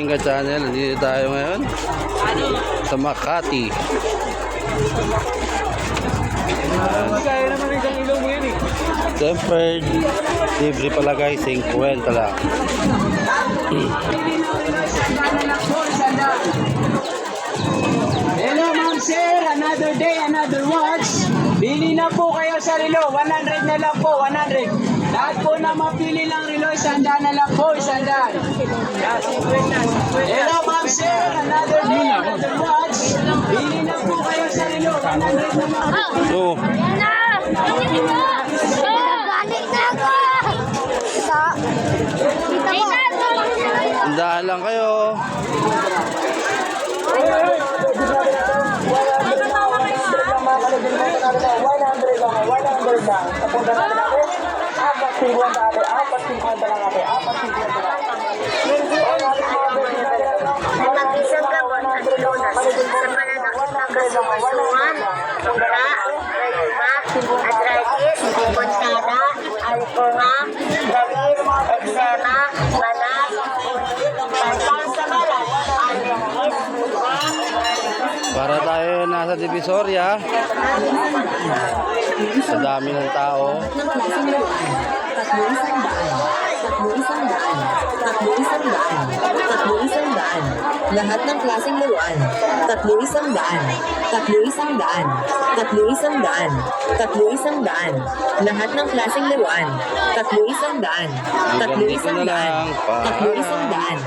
Inga Channel, dito tayo ngayon sa Makati. Kaya naman isang ilong mo yan eh. Tempered, libre pala guys, 50 lang. Hello ma'am sir, another day, another watch. Bili na po kayo sa relo, 100 na lang po, 100. Lahat po na mapili lang relo, 100 na lang po, 100. Hello ma'am sir, another day, another watch. Bili na po kayo sa relo, 100 na lang po. So, Yan na! Ayun mo! Balik na ako! Ito. Kita mo. andahan lang kayo. Mag-isang gabon at lunas sa pananakit ng kasukasuan, tungka, rayuma, arthritis, kontada, alpunga, galis, eczema, manas, pantang sa balat, allergies, Para tayo nasa Divisoria. Sa dami ng tao. Lahat ng klaseng laruan. 300. Lahat ng klaseng laruan. 300. Hanggang dito na lang. Paalam.